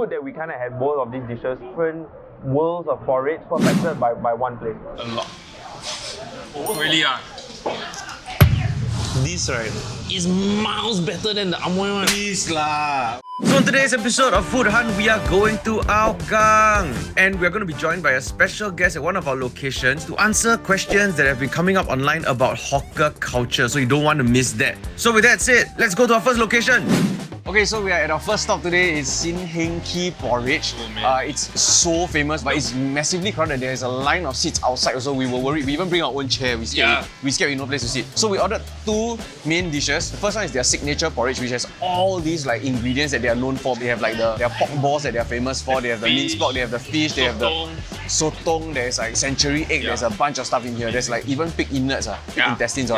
good that we kind of had both of these dishes, different worlds of porridge, perfected by one place. A lot. Really This right is miles better than the Amoy one. Please lah. So on today's episode of Food Hunt, we are going to Hougang, and we're going to be joined by a special guest at one of our locations to answer questions that have been coming up online about hawker culture, so you don't want to miss that. So with that said, let's go to our first location. Okay, so we are at our first stop today. It's in Heng Kee Porridge. It's so famous, but it's massively crowded. There's a line of seats outside also. We were worried. We even bring our own chair. We scared we no place to sit. So we ordered two main dishes. The first one is their signature porridge, which has all these like ingredients that they are known for. They have like their pork balls that they are famous for. They have the minced pork. They have the fish. They have the sotong. There's like century egg. There's a bunch of stuff in here. There's like even pig innards, pig intestines.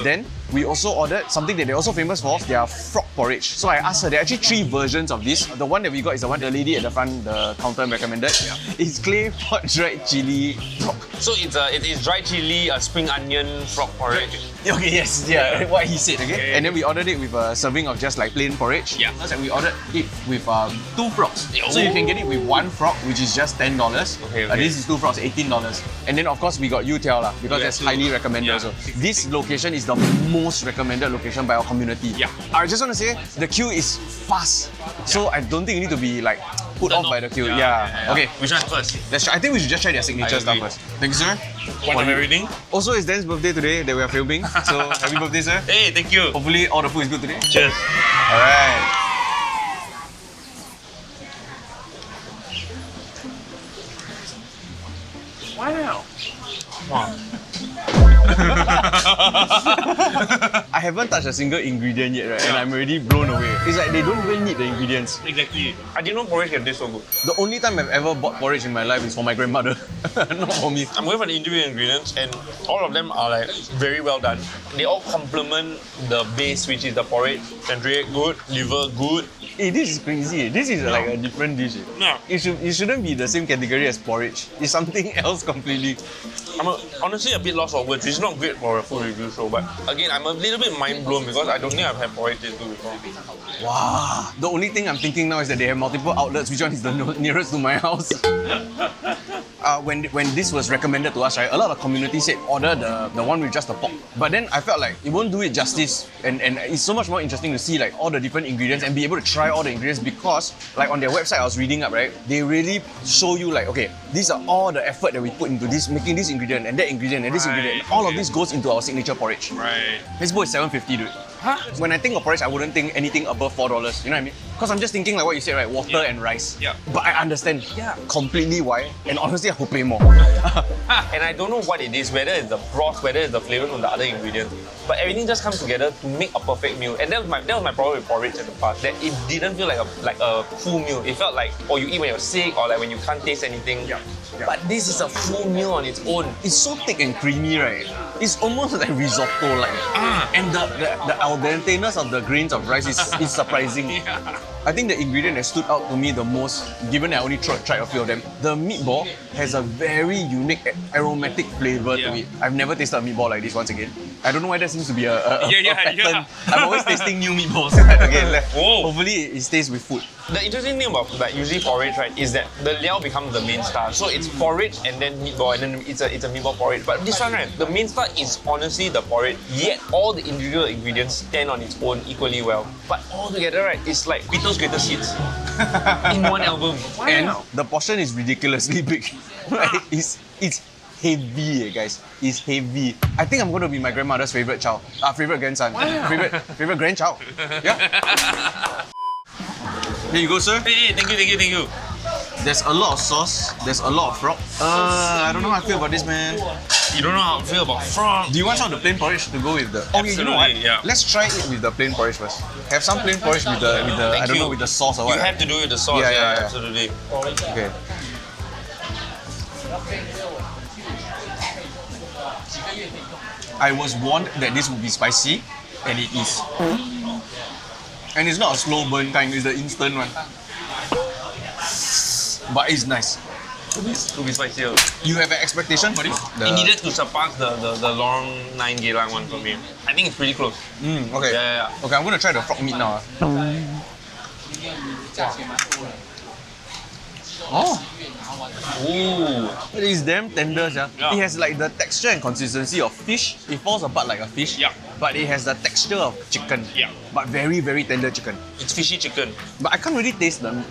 Then we also ordered something that they're also famous for. Their frog porridge. So I asked her. There are actually three versions of this. The one that we got is the one the lady at the front, the counter recommended. It's clay pot dried chili frog. So it is dried chili, spring onion, frog porridge. Okay, yes, what he said, okay? And then we ordered it with a serving of just like plain porridge. And we ordered it with two frogs. So you can get it with one frog, which is just $10. This is two frogs, $18. And then of course we got youtiao lah, because that's highly recommended also. This location is the most recommended location by our community. I just want to say, the queue is fast. So I don't think you need to be like put off by the queue. Okay. Which one first? Let's try. I think we should just try their signature stuff first. Thank you, sir. One of everything. Also, it's Dan's birthday today that we are filming. So happy birthday, sir. Hey, thank you. Hopefully all the food is good today. Cheers. Alright. Wow. I haven't touched a single ingredient yet, right? And I'm already blown away. It's like they don't even need the ingredients. Exactly. I didn't know porridge can taste so good. The only time I've ever bought porridge in my life is for my grandmother, not for me. I'm going for the individual ingredients, and all of them are like very well done. They all complement the base, which is the porridge. Century egg good, liver good. Hey, this is crazy. This is like a different dish. It shouldn't be the same category as porridge. It's something else completely. I'm honestly a bit lost for words. It's not great for a food review show, but again, I'm a little bit mind blown because I don't think I've had porridge this good before. Wow. The only thing I'm thinking now is that they have multiple outlets. Which one is the nearest to my house? When this was recommended to us, right, a lot of community said order the one with just the pork. But then I felt like it won't do it justice, and it's so much more interesting to see like all the different ingredients and be able to try all the ingredients, because like on their website I was reading up, right, they really show you like, okay, these are all the effort that we put into this, making this ingredient and that ingredient and this ingredient. All of this goes into our signature porridge. This bowl is $7.50, dude. When I think of porridge, I wouldn't think anything above $4. You know what I mean? Because I'm just thinking like what you said, right? Water and rice. But I understand completely why. And honestly, I would pay more. And I don't know what it is, whether it's the broth, whether it's the flavor from the other ingredients. But everything just comes together to make a perfect meal. And that was my problem with porridge in the past. That it didn't feel like a full meal. It felt like, you eat when you're sick or like when you can't taste anything. But this is a full meal on its own. It's so thick and creamy, right? It's almost like risotto-like. And the al denteness of the grains of rice is surprising. I think the ingredient that stood out to me the most, given I only tried a few of them, the meatball has a very unique aromatic flavor to it. I've never tasted a meatball like this once again. I don't know why that seems to be a pattern. I'm always tasting new meatballs. Hopefully it stays with food. The interesting thing about like usually porridge, right, is that the liao becomes the main star. So it's porridge and then meatball, and then it's a meatball porridge. But this one, right, the main star is honestly the porridge. Yet all the individual ingredients stand on its own equally well. But all together, right, it's like Beatles' greatest hits in one album. And the portion is ridiculously big. It's heavy, guys. It's heavy. I think I'm going to be my grandmother's favorite child. Favorite grandson. Favorite grandchild. Yeah. Here you go, sir. Hey, thank you. There's a lot of sauce. There's a lot of frog. I don't know how I feel about this, man. You don't know how I feel about frog. Do you want some of the plain porridge to go with the? Absolutely, you know what? Let's try it with the plain porridge first. Have some plain porridge with the I don't know, with the sauce or what. You have to do it with the sauce. Yeah, absolutely. Okay. I was warned that this would be spicy, and it is. And it's not a slow burn kind, it's the instant one. But it's nice. To be spicier. You have an expectation for this? It needed to surpass the long 9 Geylang one for me. I think it's pretty close. Okay. Yeah. Okay, I'm going to try the frog meat now. Oh, Ooh. it is damn tender, yeah. Yeah. It has like the texture and consistency of fish. It falls apart like a fish. Yeah. But it has the texture of chicken. Yeah. But very, very tender chicken. It's fishy chicken. But I can't really taste the.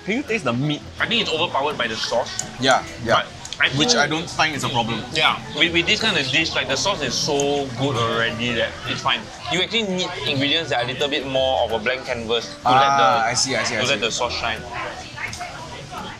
Can you taste the meat? I think it's overpowered by the sauce. Yeah, yeah. But I think- Which I don't find is a problem. Yeah, with this kind of dish, like the sauce is so good already that it's fine. You actually need ingredients that are a little bit more of a blank canvas to I see. let the sauce shine.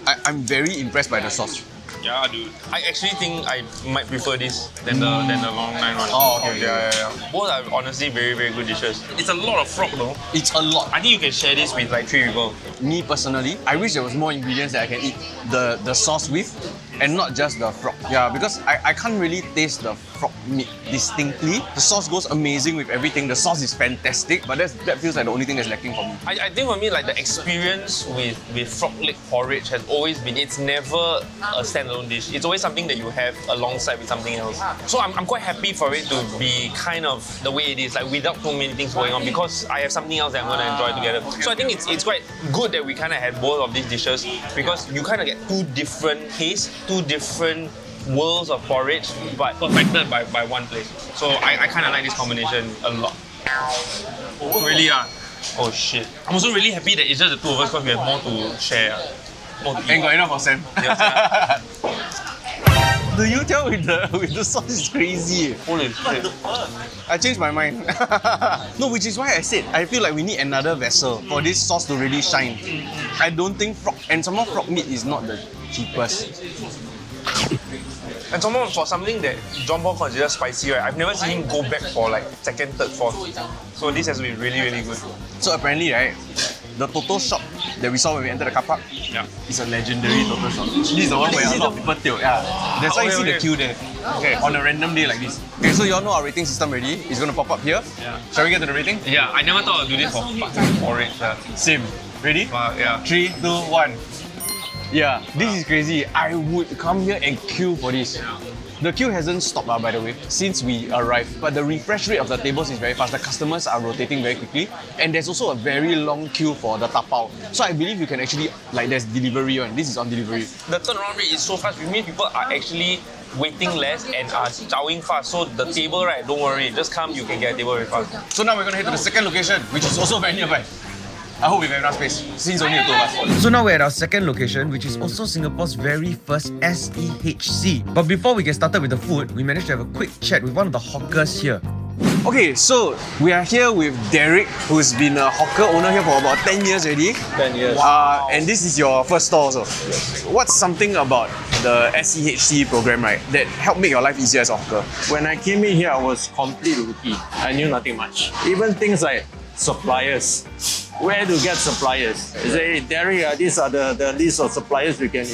I'm very impressed by the sauce. Yeah, dude. I actually think I might prefer this than the long line one. Oh, okay. Yeah. Both are honestly very, very good dishes. It's a lot of frog though. It's a lot. I think you can share this with like 3 people. Me personally, I wish there was more ingredients that I can eat the sauce with and not just the frog. Yeah, because I can't really taste the frog meat distinctly. The sauce goes amazing with everything. The sauce is fantastic, but that feels like the only thing that's lacking for me. I think for me, like the experience with frog leg porridge has always been, it's never a standalone dish. It's always something that you have alongside with something else. So I'm quite happy for it to be kind of the way it is, like without too many things going on, because I have something else that I'm gonna enjoy together. So I think it's quite good that we kind of had both of these dishes, because you kind of get two different tastes, two different worlds of porridge, but perfected by one place. So I kind of like this combination a lot. Really? Oh shit. I'm also really happy that it's just the two of us because we have more to share. More to eat. Ain't got enough for Sam. Yeah. The youtiao with the sauce is crazy. Holy shit. I changed my mind. No, which is why I said I feel like we need another vessel for this sauce to really shine. I don't think frog, and some more frog meat is not the cheapest. And somehow for something that John Paul considers spicy, right? I've never seen him go back for like second, third, fourth. So this has been really, really good. So apparently, right, the Toto shop that we saw when we entered the car park Yeah. is a legendary Toto shop. This is the one where a lot of people tilt. Yeah, that's why you see the queue there. Okay, on a random day like this. Okay, so you all know our rating system already. It's gonna pop up here. Yeah. Shall we get to the rating? Yeah, I never thought I'd do this for fucking porridge. Same. Ready? Yeah. 3, 2, 1. Yeah, this is crazy. I would come here and queue for this. The queue hasn't stopped, by the way, since we arrived. But the refresh rate of the tables is very fast. The customers are rotating very quickly. And there's also a very long queue for the tapao. So I believe you can actually, like there's delivery one. This is on delivery. The turnaround rate is so fast, which means people are actually waiting less and are chowing fast. So the table, right, don't worry, just come, you can get a table very fast. So now we're gonna head to the second location, which is also very nearby. I hope we have enough space, since only the two of us. So now we're at our second location, which is also Singapore's very first SEHC. But before we get started with the food, we managed to have a quick chat with one of the hawkers here. Okay, so we are here with Derek, who's been a hawker owner here for about 10 years already. 10 years. And this is your first store also. Yes. What's something about the SEHC program, right, that helped make your life easier as a hawker? When I came in here, I was completely rookie. I knew nothing much. Even things like suppliers. Where to get suppliers? You say, hey, Derek, these are the list of suppliers you can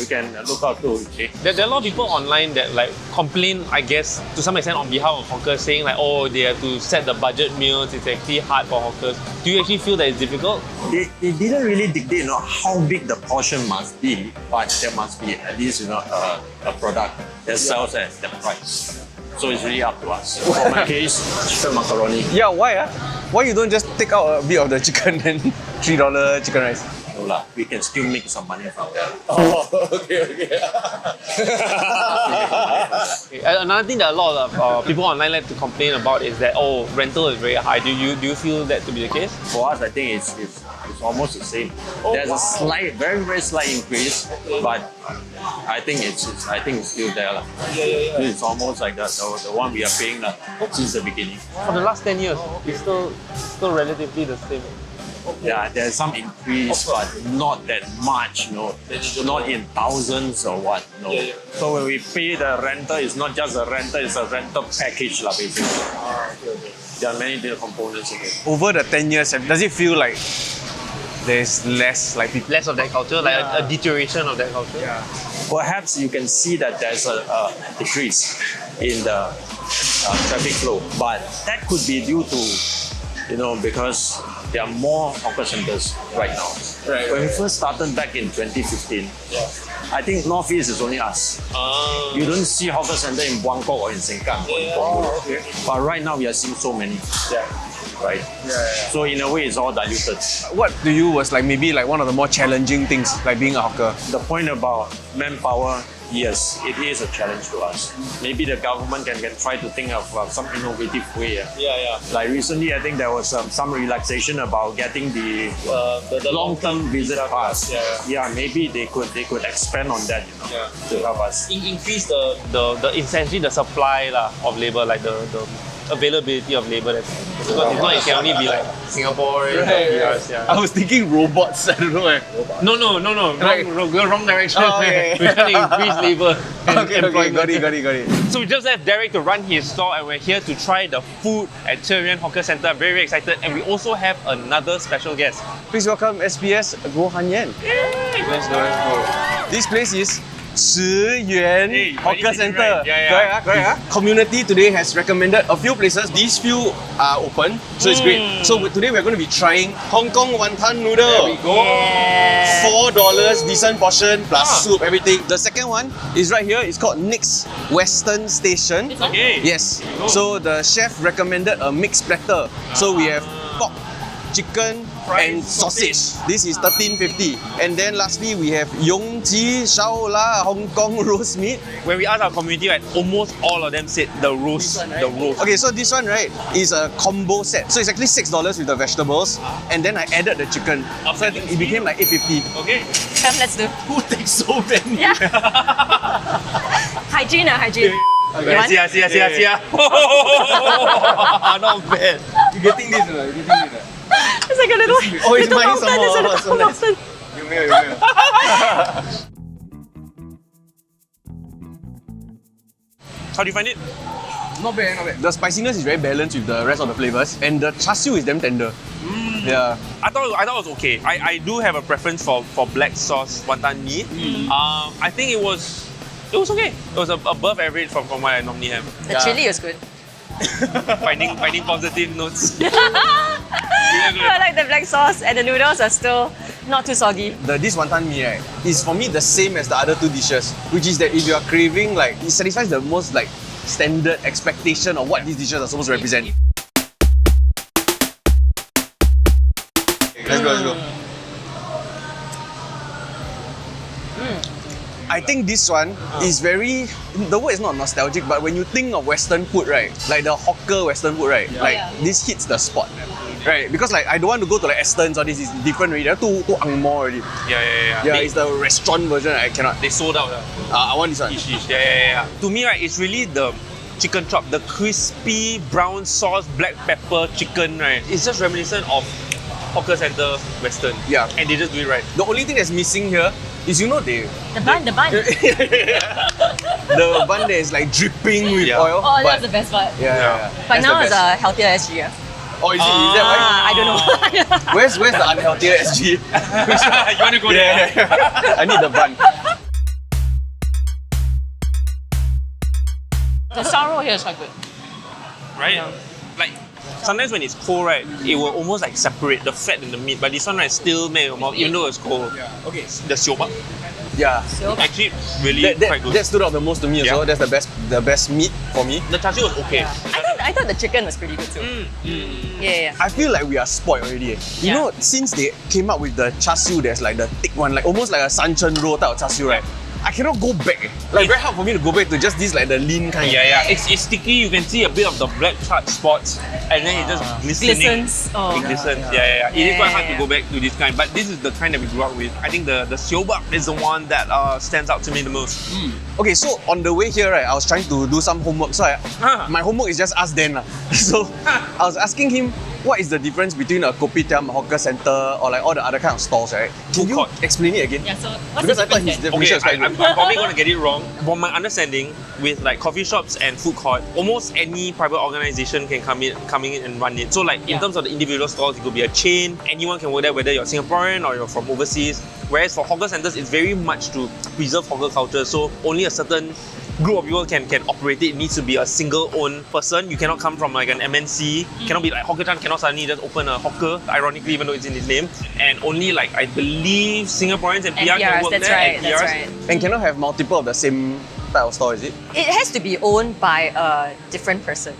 look out to. Okay? There are a lot of people online that like complain, I guess, to some extent on behalf of hawkers, saying like, oh, they have to set the budget meals, it's actually hard for hawkers. Do you actually feel that it's difficult? They didn't really dictate how big the portion must be, but there must be at least a product that sells at that price. So it's really up to us. For my case, chicken macaroni. Yeah, why? Why you don't just take out a bit of the chicken and $3 chicken rice? No lah, we can still make some money from that. Oh, okay. Okay, another thing that a lot of people online like to complain about is that, oh, rental is very high. Do you feel that to be the case? For us, I think it's almost the same. There's a slight, very, very slight increase, but I think it's still there lah. It's almost like the one we are paying since the beginning. For the last 10 years, it's still relatively the same. Yeah, there's some increase, but not that much, not in thousands or what, So when we pay the rental, it's not just a rental, it's a rental package lah, basically. There are many different components in it. Over the 10 years, does it feel like there's less like people? Less of that culture, like a deterioration of that culture? Yeah. Perhaps you can see that there's a decrease in the traffic flow, but that could be due to, because there are more hawker centers right now. Right. When we first started back in 2015, I think North East is only us. You don't see hawker center in Buangkok or in Sengkang. But right now we are seeing so many. right? So in a way, it's all diluted. What to you was like maybe like one of the more challenging things like being a hawker? The point about manpower, yes, it is a challenge to us. Maybe the government can try to think of some innovative way. Like recently, I think there was some relaxation about getting the long-term visit pass. Maybe they could expand on that, to help us. Increase the essentially the supply of labor, like the availability of labor. Because if not, it can only be like Singaporeans. I was thinking robots. I don't know. No. Right. Wrong direction. Oh, okay. We're trying to increase labor. Okay, got it. So we just left Derek to run his store, and we're here to try the food at Ci Yuan Hawker Centre. I'm very, very excited, and we also have another special guest. Please welcome SPS Goh Hanyan. Let's go. This place is Ci Yuan Hawker Centre. Yeah. Correct. Community today has recommended a few places. These few are open, so it's great. So today we're going to be trying Hong Kong Wanton Noodle. There we go. $4, decent portion plus soup, everything. The second one is right here. It's called Nick's Western Station. Okay. Yes. So the chef recommended a mixed platter. So we have pork, chicken, and sausage. This is $13.50. And then lastly, we have Yong Ji Shao La Hong Kong roast meat. When we asked our community, right, almost all of them said the roast. The roast. Okay, so this one, right, is a combo set. So it's actually $6 with the vegetables, and then I added the chicken. So I think it became like $8.50. Okay. Come, let's do. Who takes so many? Yeah. Hygiene. You want? See. Not bad. You getting this or not? You getting this? It's like a little, Oh, it's little mine mountain. It's a somehow. little So nice. mountain. How do you find it? Not bad. The spiciness is very balanced with the rest of the flavors, and the char siu is damn tender. Yeah. I thought it was okay. I do have a preference for black sauce wonton mee. I think it was okay. It was above average from what I normally have. The chili was good. finding positive notes. I like the black sauce, and the noodles are still not too soggy. This wanton mee, right, is for me the same as the other two dishes, which is that if you are craving, like, it satisfies the most like standard expectation of what these dishes are supposed to represent. Let's go. I think this one is very, the word is not nostalgic, but when you think of Western food, right, like the hawker Western food, right, this hits the spot, right? Because like I don't want to go to like Aston's or this is different already. They're too ang moh already. Yeah, it's the restaurant version. I cannot. They sold out. I want this one. Yeah. To me, right, it's really the chicken chop, the crispy brown sauce, black pepper chicken, right? It's just reminiscent of Hawker Centre Western. Yeah. And they just do it right. The only thing that's missing here is, you know, The bun. the bun that is like dripping with oil. Oh, that's the best part. Yeah. But That's now the it's best. a healthier SG. Oh, is that why? I don't know. Where's the unhealthier SG? You want to go there? I need the bun. The sour here is quite good. Right? Like, sometimes when it's cold, right, it will almost like separate the fat and the meat. But this one, right, still made in your mouth, even though it's cold. Okay. The siobak, Yeah. actually really quite good. That stood out the most to me as well. That's the best meat for me. The char siu was okay. I thought the chicken was pretty good too. Yeah. I feel like we are spoiled already. You know, since they came up with the char siu, there's like the thick one, like almost like a sanchen roll type of char siu, right? I cannot go back. Like very hard for me to go back to just this like the lean kind. Yeah. It's sticky. You can see a bit of the black charred spots, and then it just glistening. Glistens. Oh. It glistens. Yeah. It is quite hard to go back to this kind, but this is the kind that we grew up with. I think the siobak is the one that stands out to me the most. Okay, so on the way here, right, I was trying to do some homework. So my homework is just ask Dan. So I was asking him, what is the difference between a Kopitiam, a hawker centre, or like all the other kind of stalls, right? Can Food you court. explain it again? Yeah, so what's Because the I thought his difference definition then? was quite I'm good. probably going to get it wrong. From my understanding, with like coffee shops and food court, almost any private organisation can come in and run it. So like in terms of the individual stalls, it could be a chain. Anyone can work there, whether you're Singaporean or you're from overseas. Whereas for hawker centres, it's very much to preserve hawker culture. So only a certain group of people can operate it. It needs to be a single owned person. You cannot come from like an MNC. Cannot be like Hawker Chan cannot suddenly just open a hawker, ironically, even though it's in his name. And only like, I believe, Singaporeans and PR can PRs, work that's there. right, and that's PRs. right. And cannot have multiple of the same type of store, is it? It has to be owned by a different person.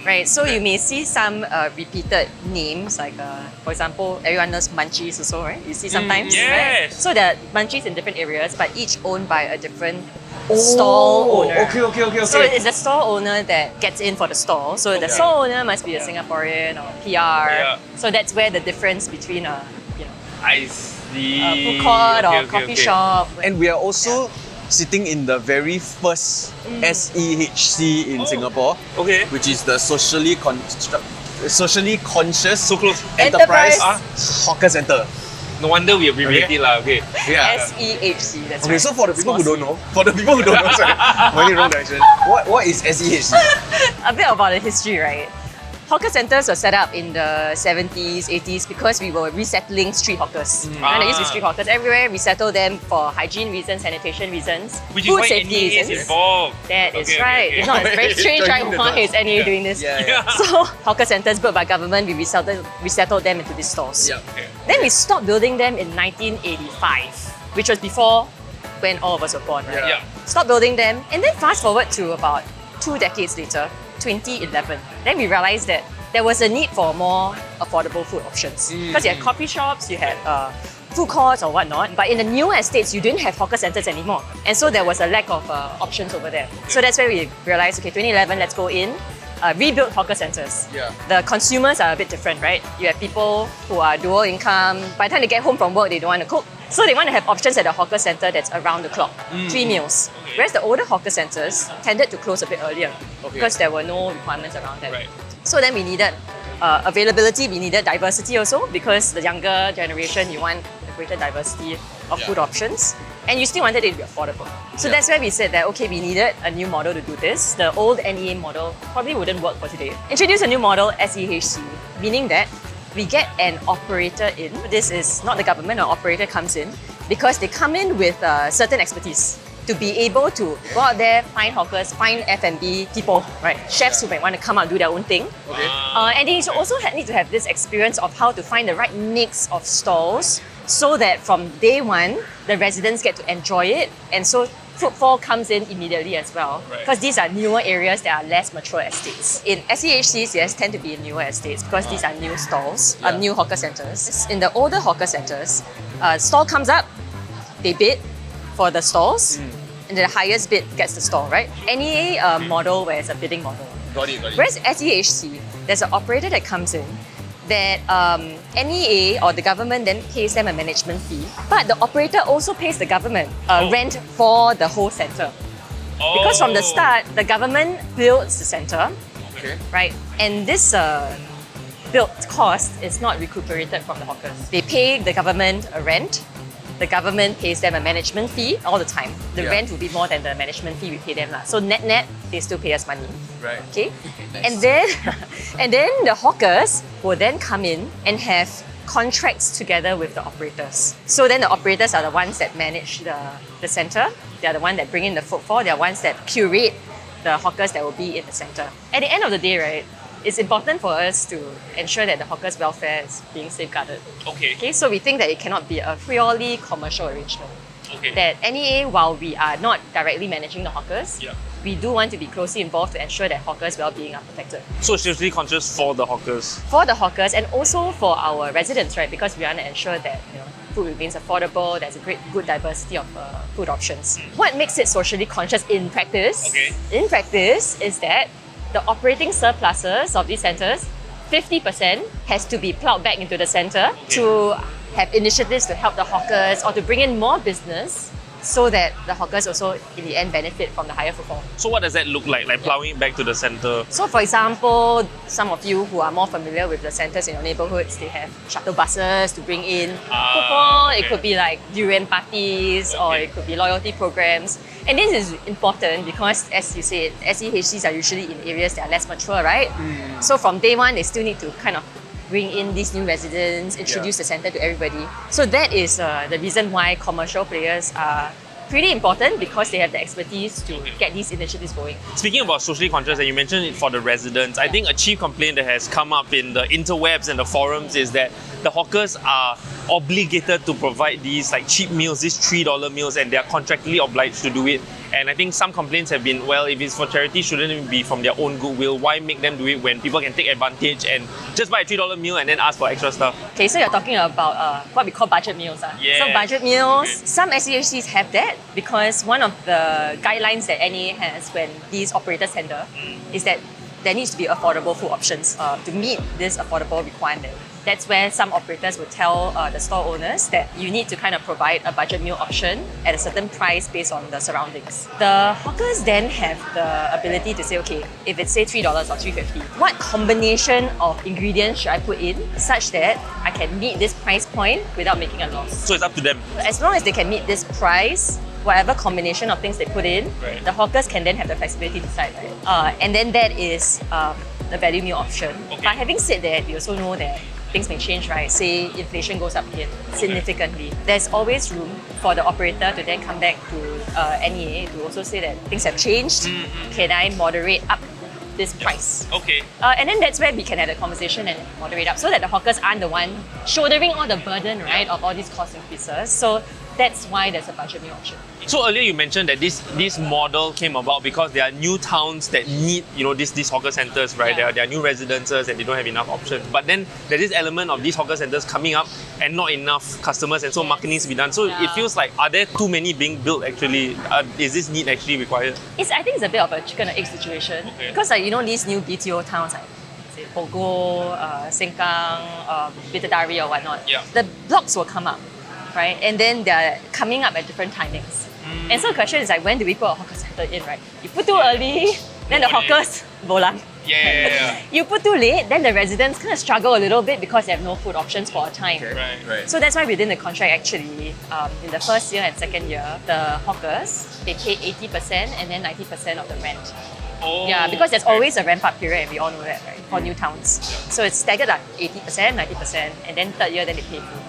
Right, so you may see some repeated names, like for example, everyone knows Munchies also, right? You see sometimes, right? yes. So there are Munchies in different areas, but each owned by a different stall owner. Okay. So it's the store owner that gets in for the stall. So the store owner must be a Singaporean or PR. Yeah. So that's where the difference between I see. a food court or coffee shop. And we are also sitting in the very first SEHC in Singapore, Okay. which is the socially conscious So close. enterprise Enterprise. hawker center. No wonder we abbreviate it lah. Okay. Yeah. SEHC, that's Okay, right. so for the people who Small don't know, sorry, going in the wrong direction. What is SEHC? A bit about the history, right? Hawker centres were set up in the 70s, 80s because we were resettling street hawkers. And there used to be street hawkers everywhere. We settled them for hygiene reasons, sanitation reasons, Which is food why safety NEA is reasons. involved. That is Okay, right. okay. If not, it's very strange, right? Joining the Why is dots. NEA doing this? Yeah. So hawker centres built by government, we resettled them into these stores. Yeah. Then we stopped building them in 1985, which was before when all of us were born, right? Yeah. Stopped building them, and then fast forward to about 2 decades later, 2011. Then we realized that there was a need for more affordable food options. Because you had coffee shops, you had food courts or whatnot, but in the newer estates, you didn't have hawker centres anymore. And so there was a lack of options over there. So that's where we realized, okay, 2011, let's go in, rebuild hawker centres. Yeah. The consumers are a bit different, right? You have people who are dual income. By the time they get home from work, they don't want to cook. So they want to have options at the hawker centre that's around the clock, 3 meals. Whereas the older hawker centres tended to close a bit earlier because there were no requirements around them. Right. So then we needed availability, we needed diversity also because the younger generation, you want a greater diversity of food options and you still wanted it to be affordable. So that's where we said that, okay, we needed a new model to do this. The old NEA model probably wouldn't work for today. Introduce a new model, SEHC, meaning that we get an operator in. This is not the government, an operator comes in because they come in with certain expertise to be able to go out there, find hawkers, find F&B people, right? Chefs who might want to come out and do their own thing. And they also need to have this experience of how to find the right mix of stalls so that from day one, the residents get to enjoy it. And so footfall comes in immediately as well. Because these are newer areas that are less mature estates. In SEHCs, yes, tend to be in newer estates because these are new stalls, new hawker centres. In the older hawker centres, stall comes up, they bid for the stalls, and the highest bid gets the stall, right? NEA model where it's a bidding model. Got it. Whereas SEHC, there's an operator that comes in that NEA or the government then pays them a management fee, but the operator also pays the government rent for the whole centre. Because from the start, the government builds the centre, right? And this built cost is not recuperated from the hawkers. They pay the government a rent. The government pays them a management fee all the time. The rent will be more than the management fee we pay them. So net, they still pay us money. Right. Okay? And then the hawkers will then come in and have contracts together with the operators. So then the operators are the ones that manage the centre. They are the ones that bring in the footfall. They are the ones that curate the hawkers that will be in the centre. At the end of the day, right, it's important for us to ensure that the hawkers' welfare is being safeguarded. Okay, so we think that it cannot be a purely commercial arrangement. That NEA, while we are not directly managing the hawkers, we do want to be closely involved to ensure that hawkers' well-being are protected. So it's socially conscious for the hawkers. For the hawkers and also for our residents, right? Because we want to ensure that food remains affordable, there's a good diversity of food options. What makes it socially conscious in practice? In practice is that the operating surpluses of these centres, 50% has to be ploughed back into the centre to have initiatives to help the hawkers or to bring in more business so that the hawkers also in the end benefit from the higher footfall. So what does that look like ploughing it back to the centre? So for example, some of you who are more familiar with the centres in your neighbourhoods, they have shuttle buses to bring in footfall. It could be like durian parties or it could be loyalty programs. And this is important because, as you said, SEHCs are usually in areas that are less mature, right? So from day one, they still need to kind of bring in these new residents, introduce the centre to everybody. So that is the reason why commercial players are pretty important because they have the expertise to get these initiatives going. Speaking about socially conscious, and you mentioned it for the residents, I think a chief complaint that has come up in the interwebs and the forums is that the hawkers are obligated to provide these like cheap meals, these $3 meals, and they are contractually obliged to do it. And I think some complaints have been, well, if it's for charity, shouldn't it be from their own goodwill? Why make them do it when people can take advantage and just buy a $3 meal and then ask for extra stuff? Okay, so you're talking about what we call budget meals. Yes. So budget meals, Okay. some SEHCs have that because one of the guidelines that NEA has when these operators tender is that there needs to be affordable food options to meet this affordable requirement. That's where some operators will tell the store owners that you need to kind of provide a budget meal option at a certain price based on the surroundings. The hawkers then have the ability to say, okay, if it's say $3 or $3.50, what combination of ingredients should I put in such that I can meet this price point without making a loss? So it's up to them. As long as they can meet this price, whatever combination of things they put in, Right. the hawkers can then have the flexibility to decide, right? And then that is the value meal option. Okay. But having said that, we also know that things may change, right? Say inflation goes up again significantly. There's always room for the operator to then come back to NEA to also say that things have changed. Can I moderate up this price? Okay. And then that's where we can have the conversation and moderate up so that the hawkers aren't the one shouldering all the burden, right, of all these cost increases. So that's why there's a budget meal option. So earlier you mentioned that this model came about because there are new towns that need, these hawker centres, right? Yeah. There are new residences and they don't have enough options. But then there's this element of these hawker centres coming up and not enough customers, and so marketing needs to be done. So Yeah. it feels like, are there too many being built actually? Is this need actually required? I think it's a bit of a chicken and egg situation. Okay. Because these new BTO towns like say Pogo, Sengkang, Bidadari or whatnot, Yeah. the blocks will come up, right? And then they're coming up at different timings. And so the question is like, when do we put a hawker centre in, right? You put too early, then the Nobody- hawkers bolang. Yeah. You put too late, then the residents kind of struggle a little bit because they have no food options for a time. Right. So that's why within the contract actually, in the first year and second year, the hawkers, they pay 80% and then 90% of the rent. Oh, Yeah, because there's okay. always a ramp-up period and we all know that, right? For new towns. So it's staggered like 80%, 90% and then third year then they pay full.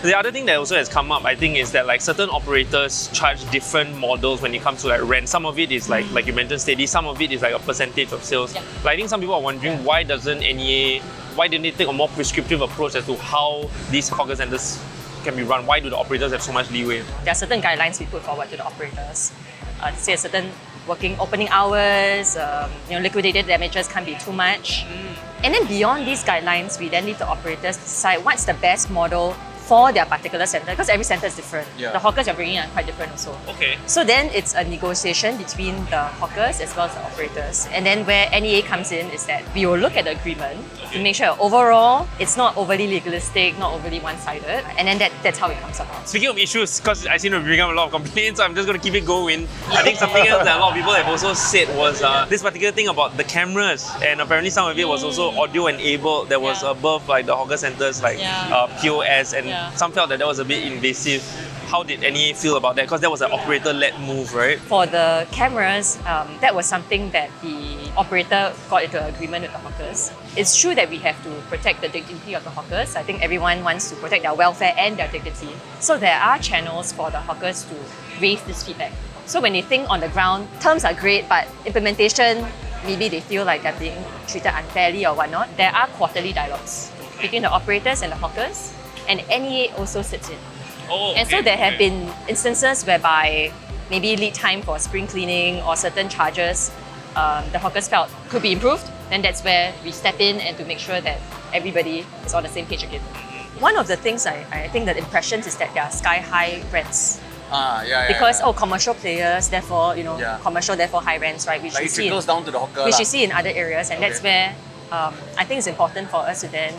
The other thing that also has come up, I think, is that like certain operators charge different models when it comes to like rent. Some of it is like you mentioned steady, some of it is like a percentage of sales. Yeah. Like, I think some people are wondering why didn't they take a more prescriptive approach as to how these hawker centers can be run? Why do the operators have so much leeway? There are certain guidelines we put forward to the operators. To say a certain opening hours, liquidated damages can't be too much. And then beyond these guidelines, we then need the operators to decide what's the best model for their particular centre, because every centre is different. Yeah. The hawkers you're bringing are quite different also. Okay. So then it's a negotiation between the hawkers as well as the operators. And then where NEA comes in is that we will look at the agreement to make sure overall it's not overly legalistic, not overly one-sided. And then that's how it comes about. Speaking of issues, because I seem to bring up a lot of complaints, so I'm just going to keep it going. I think something else that a lot of people have also said was this particular thing about the cameras, and apparently some of it was also audio enabled. That was Yeah. above like the hawker centers like Yeah. POS, and Yeah. some felt that was a bit invasive. How did NEA feel about that? Because that was an operator-led move, right? For the cameras, that was something that the operator got into an agreement with the hawkers. It's true that we have to protect the dignity of the hawkers. I think everyone wants to protect their welfare and their dignity. So there are channels for the hawkers to raise this feedback. So when they think on the ground, terms are great, but implementation, maybe they feel like they're being treated unfairly or whatnot. There are quarterly dialogues between the operators and the hawkers, and NEA also sits in. Oh, And so there have been instances whereby maybe lead time for spring cleaning or certain charges the hawkers felt could be improved. Then that's where we step in and to make sure that everybody is on the same page again. One of the things I think the impressions is that there are sky-high rents. Because commercial players, therefore, commercial, therefore high rents, right? Which Like you it see trickles down to the hawker. which you see in other areas, and that's where I think it's important for us to then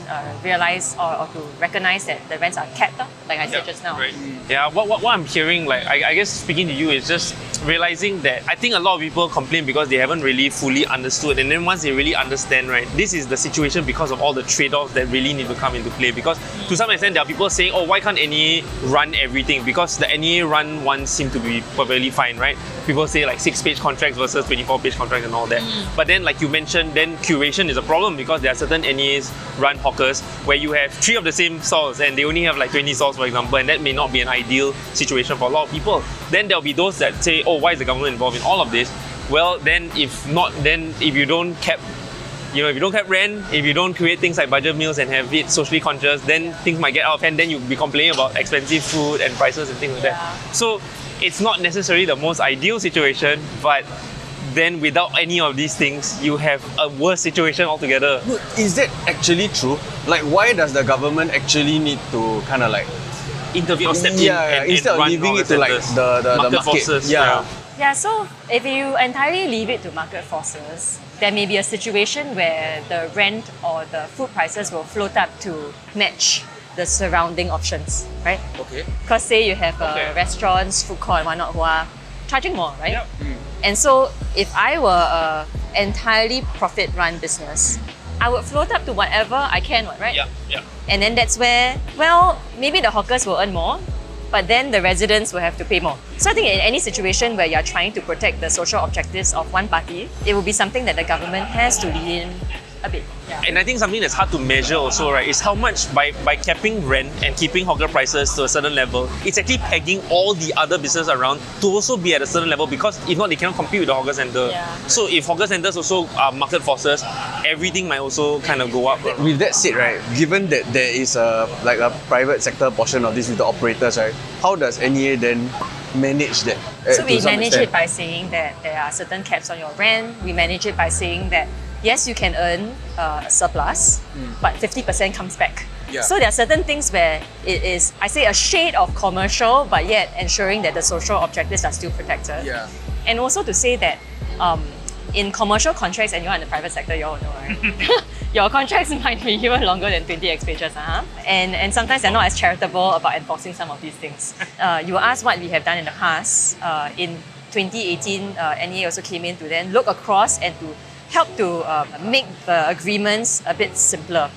realize or to recognize that the rents are capped, like I said just now. Right. Yeah, what I'm hearing, like I guess speaking to you, is just realizing that I think a lot of people complain because they haven't really fully understood, and then once they really understand, right, this is the situation because of all the trade-offs that really need to come into play. Because to some extent, there are people saying, oh, why can't NEA run everything? Because the NEA run ones seem to be perfectly fine, right? People say like 6-page contracts versus 24-page contracts and all that. But then, like you mentioned, then curation is a problem because there are certain NEAs run hawkers where you have 3 of the same stalls and they only have like 20 stalls, for example, and that may not be an ideal situation for a lot of people. Then there'll be those that say, oh, why is the government involved in all of this? Well, then if you don't cap You know, if you don't cap rent, if you don't create things like budget meals and have it socially conscious, then things might get out of hand. Then you'll be complaining about expensive food and prices and things like that. So it's not necessarily the most ideal situation, but then without any of these things, you have a worse situation altogether. Is that actually true? Like, why does the government actually need to kind of like Intervene or step in and instead of run leaving it to like centers. the market forces? Yeah, so if you entirely leave it to market forces, there may be a situation where the rent or the food prices will float up to match the surrounding options, right? Okay. Because say you have restaurants, food court, and whatnot who are charging more, right? Yep. And so if I were a entirely profit-run business, I would float up to whatever I can, right? Yeah. And then that's where, well, maybe the hawkers will earn more, but then the residents will have to pay more. So I think in any situation where you're trying to protect the social objectives of one party, it will be something that the government has to lead in a bit. Yeah. And I think something that's hard to measure also, right, is how much by capping rent and keeping hawker prices to a certain level, it's actually pegging all the other business around to also be at a certain level, because if not, they cannot compete with the hawker centre. Yeah. So if hawker centres also are market forces, everything might also kind of go up. With that said, right, given that there is a private sector portion of this with the operators, right, how does NEA then manage that? So we to some manage extent? it by saying that there are certain caps on your rent. We manage it by saying that yes, you can earn a surplus, but 50% comes back. Yeah. So there are certain things where it is, I say, a shade of commercial, but yet ensuring that the social objectives are still protected. Yeah. And also to say that in commercial contracts, and you're in the private sector, you all know, right? Your contracts might be even longer than 20 X pages. And sometimes they're not as charitable about enforcing some of these things. You asked what we have done in the past. In 2018, NEA also came in to then look across and to help to make the agreements a bit simpler.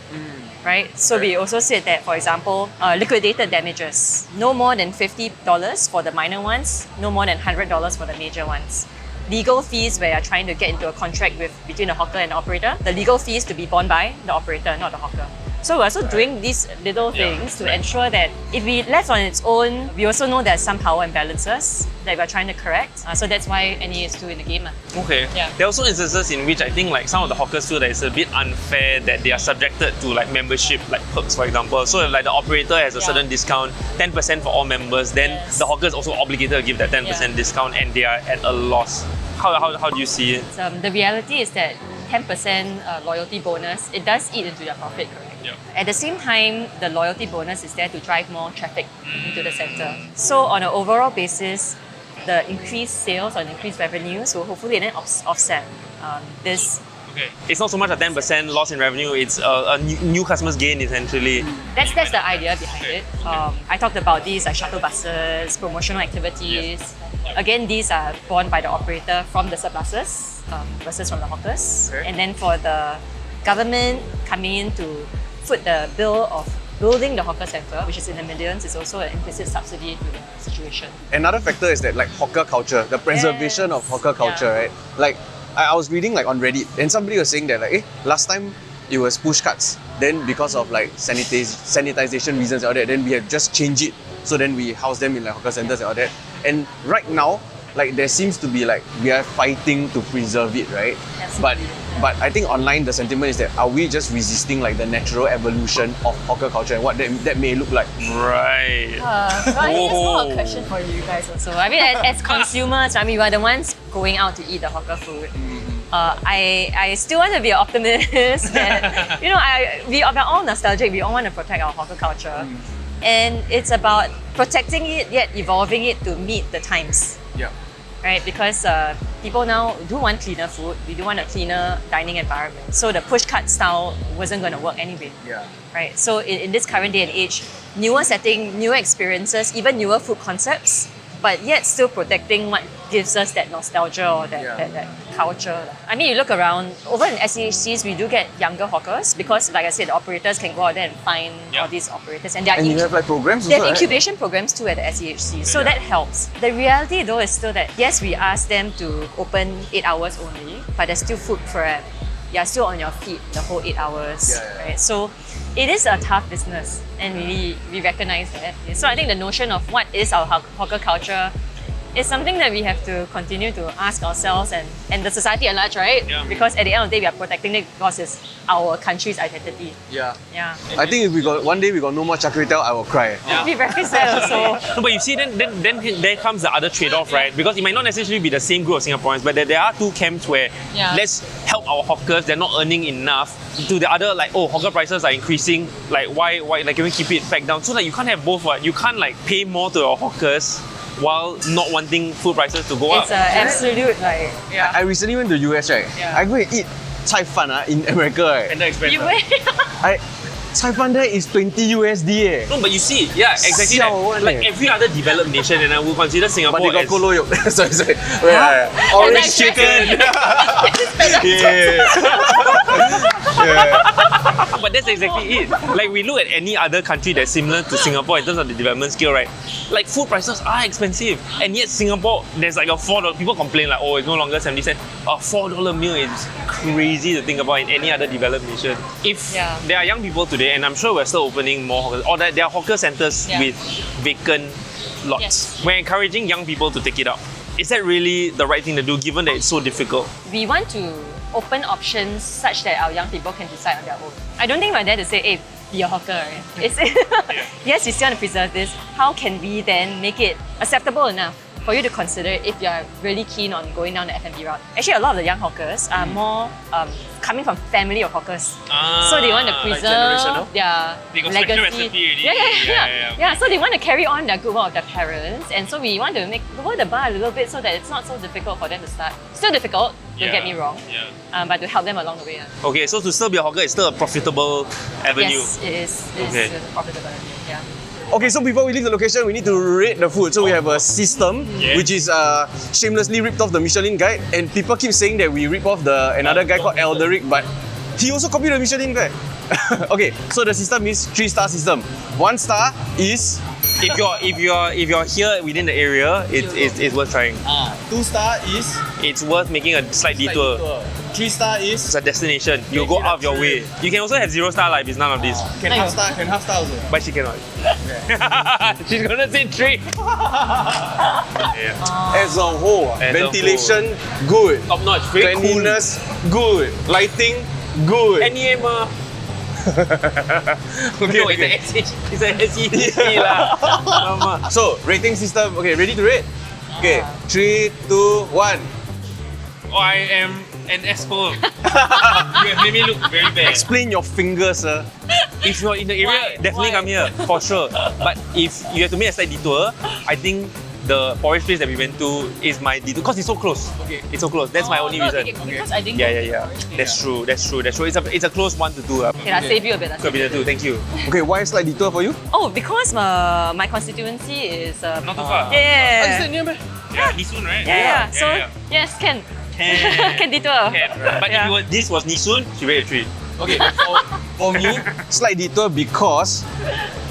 Right? So we also said that, for example, liquidated damages, no more than $50 for the minor ones, no more than $100 for the major ones. Legal fees where you're trying to get into a contract between the hawker and the operator, the legal fees to be borne by the operator, not the hawker. So we're also doing these little things to ensure that if we left on its own, we also know there's some power imbalances that we're trying to correct. So that's why NEA is still in the game. Okay. Yeah. There are also instances in which I think like some of the hawkers feel that it's a bit unfair that they are subjected to like membership, like perks, for example. So if like the operator has a certain discount, 10% for all members, then the hawker is also obligated to give that 10% discount, and they are at a loss. How do you see it? The reality is that 10% loyalty bonus, it does eat into your profit, correct? Yeah. At the same time, the loyalty bonus is there to drive more traffic into the centre. So on an overall basis, the increased sales or increased revenues will hopefully then offset this. Okay. It's not so much a 10% loss in revenue, it's a new customers gain essentially. That's the idea behind it. I talked about these like shuttle buses, promotional activities. Again, these are borne by the operator from the surpluses versus from the hawkers. Okay. And then for the government coming in to foot the bill of building the hawker centre, which is in the millions, is also an implicit subsidy to the situation. Another factor is that like hawker culture, the preservation of hawker culture, right? Like I was reading like on Reddit, and somebody was saying that like, last time it was push carts. Then because of like sanitization reasons and all that, then we have just changed it. So then we house them in like hawker centers and all that. And right now, like there seems to be like we are fighting to preserve it, right? Absolutely. But I think online the sentiment is that are we just resisting like the natural evolution of hawker culture and what that may look like? Right. I think it's more a question for you guys also. I mean, as consumers, I mean, we are the ones going out to eat the hawker food. I still want to be an optimist that, you know, we are all nostalgic, we all want to protect our hawker culture. And it's about protecting it yet evolving it to meet the times. Yeah. Right? Because people now do want cleaner food, we do want a cleaner dining environment. So the push cart style wasn't going to work anyway. Yeah. Right? So in this current day and age, newer setting, newer experiences, even newer food concepts, but yet still protecting what gives us that nostalgia or that culture. I mean, you look around, over in SEHCs, we do get younger hawkers because, like I said, the operators can go out there and find all these operators. And you have like programs they also, have right? incubation programs too at the SEHC, so that helps. The reality though is still that, yes, we ask them to open 8 hours only, but there's still food prep. You're still on your feet the whole 8 hours, right? So it is a tough business, and we recognize that. So I think the notion of what is our hawker culture it's something that we have to continue to ask ourselves and the society at large, right? Yeah. Because at the end of the day, we are protecting it because it's our country's identity. Yeah. Yeah. I think if we got one day we got no more char kway teow, I will cry. It'd be very sad also. No, but you see, then there comes the other trade-off, right? Because it might not necessarily be the same group of Singaporeans, but there are two camps where Yeah. let's help our hawkers, they're not earning enough. To the other, like, oh, hawker prices are increasing, like, why, like, can we keep it back down? So, like, you can't have both, right? You can't, like, pay more to your hawkers while not wanting food prices to go It's up. an absolute, like, yeah. I recently went to US, right? Yeah. I go and eat cai fan in America, right? And the expense. You wait. Cai fan there is 20 USD eh. No, but you see, yeah, exactly. Siao That. one Like eh. every other developed nation, and I would consider Singapore But they got as... kolo yolk. sorry. Yeah. Orange That's chicken. But that's exactly it. Like, we look at any other country that's similar to Singapore in terms of the development scale, right? Like, food prices are expensive, and yet Singapore, there's like a $4. People complain like, oh, it's no longer 70 cents. A $4 meal is crazy to think about in any other developed nation. If there are young people today, and I'm sure we're still opening more hawkers, or that there are hawker centres with vacant lots. Yes. We're encouraging young people to take it up. Is that really the right thing to do, given that it's so difficult? We want to open options such that our young people can decide on their own. I don't think we're there to say, hey, be a hawker. Right? It's yes, we still want to preserve this. How can we then make it acceptable enough for you to consider if you're really keen on going down the F&B route? Actually, a lot of the young hawkers are more coming from family of hawkers. So they want to preserve their They got special legacy. recipe already. Yeah, so they want to carry on their good work of their parents. And so we want to lower the bar a little bit so that it's not so difficult for them to start. Still difficult, don't get me wrong. But to help them along the way. Okay, so to still be a hawker, it's still a profitable avenue. Yes, it is. It's a profitable avenue, yeah. Okay, so before we leave the location, we need to rate the food. So we have a system, which is shamelessly ripped off the Michelin Guide, and people keep saying that we rip off another guy called Elderic, but he also copied the Michelin Guide. Okay, so the system is 3-star system. 1 star is if you're here within the area, it's worth trying. 2 star is It's worth making a slight detour. 3 star is It's a destination. You go out of your way. You can also have 0 star if it's none of this. can half star also. But she cannot. She's gonna say 3. As a whole, As a ventilation good, Top notch, very cool. cleanliness good, lighting good. NEM Okay, no, it's a SEHC lah. So rating system. Okay, ready to rate? Okay, 3, 2, 1. Oh, I am an asshole. You have made me look very bad. Explain your fingers, sir. If you're in the area, definitely come here, for sure. But if you have to make a slight detour, I think the porridge place that we went to is my detour because it's so close. Okay, it's so close. That's my only reason. Because I didn't Yeah. That's true. It's a close 1 to 2. Okay, I'll save you a bit. Could be the 2. Thank you. Okay, why slight detour for you? Oh, because my constituency is... Not too far. Yeah. near me. Yeah, Nisun, right? Yeah. So, yes, can. Can detour. But if this was Nisun, she rate a 3. Okay, for me, slight detour because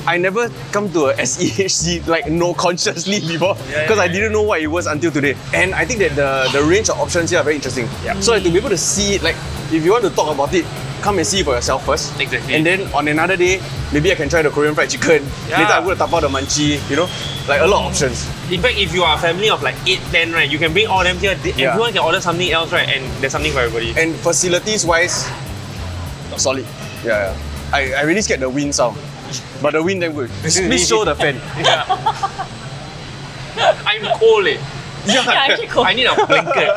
I never come to a SEHC like no consciously before because I didn't know what it was until today. And I think that the range of options here are very interesting. So to be able to see it, like if you want to talk about it, come and see it for yourself first. Exactly. And then on another day, maybe I can try the Korean fried chicken. Later I go to tapao the manchi, like a lot of options. In fact, if you are a family of like 8, 10, right, you can bring all them here. Everyone can order something else, right? And there's something for everybody. And facilities wise, solid. Yeah. I really scared the wind sound. But the wind damn good. Please show the fan. I'm cold. Yeah, actually cool. I need a blanket.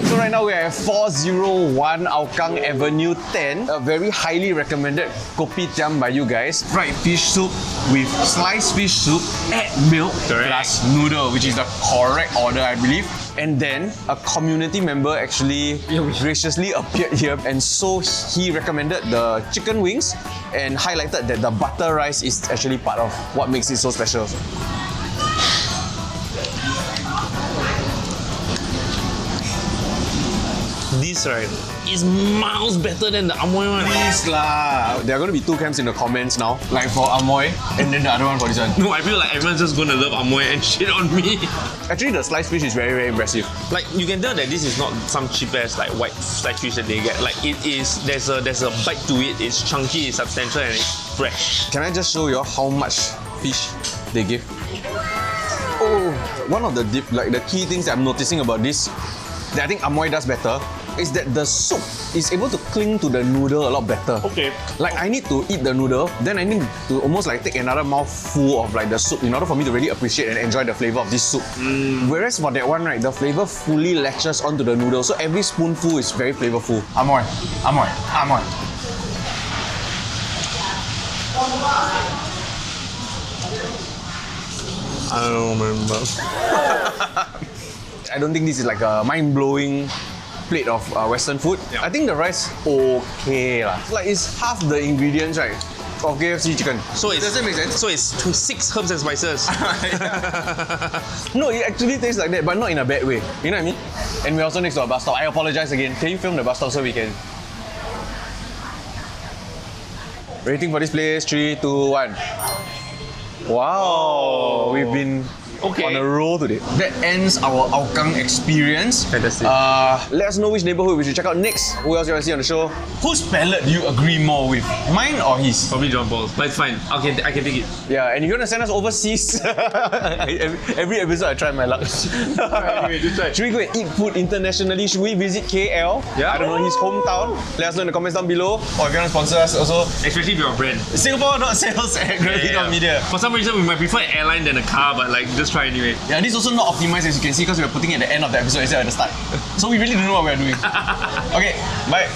So right now we are at 401 Hougang Avenue 10. A very highly recommended kopitiam by you guys. Fried fish soup with sliced fish soup, add milk plus noodle, which is the correct order, I believe. And then a community member actually graciously appeared here, and so he recommended the chicken wings and highlighted that the butter rice is actually part of what makes it so special. This, right, is miles better than the Amoy one. Please lah. There are going to be 2 camps in the comments now, like for Amoy and then the other one for this one. No, I feel like everyone's just gonna love Amoy and shit on me. Actually, the sliced fish is very, very impressive. Like, you can tell that this is not some cheap ass like white sliced fish that they get. Like, it is, there's a bite to it. It's chunky, it's substantial, and it's fresh. Can I just show you how much fish they give? Oh. one of the the key things that I'm noticing about this that I think Amoy does better is that the soup is able to cling to the noodle a lot better. Okay. Like I need to eat the noodle, then I need to almost like take another mouthful of like the soup in order for me to really appreciate and enjoy the flavor of this soup. Whereas for that one, right, the flavor fully latches onto the noodle, so every spoonful is very flavorful. Amoy. I don't remember. I don't think this is like a mind-blowing plate of Western food. Yeah. I think the rice okay lah. Like it's half the ingredients, right, of KFC chicken. So does that make sense? So it's 6 herbs and spices. No, it actually tastes like that, but not in a bad way. You know what I mean? And we're also next to a bus stop. I apologize again. Can you film the bus stop so we can... Rating for this place, 3, 2, 1. Wow, we've been on a roll today. That ends our Hougang experience. Fantastic. Let us know which neighborhood we should check out next. Who else you want to see on the show? Whose palette do you agree more with? Mine or his? Probably John Paul's, but it's fine. I can take it. Yeah, and if you want to send us overseas, every episode I try my luck. Anyway, just try. Should we go and eat food internationally? Should we visit KL? Yeah. I don't know, his hometown. Let us know in the comments down below. Or if you want to sponsor us also. Especially if you're a brand. Singapore not sales at Media. For some reason, we might prefer an airline than a car, but like, just try anyway. Yeah, this is also not optimized as you can see because we're putting it at the end of the episode instead of at the start. So we really don't know what we're doing. Okay, bye.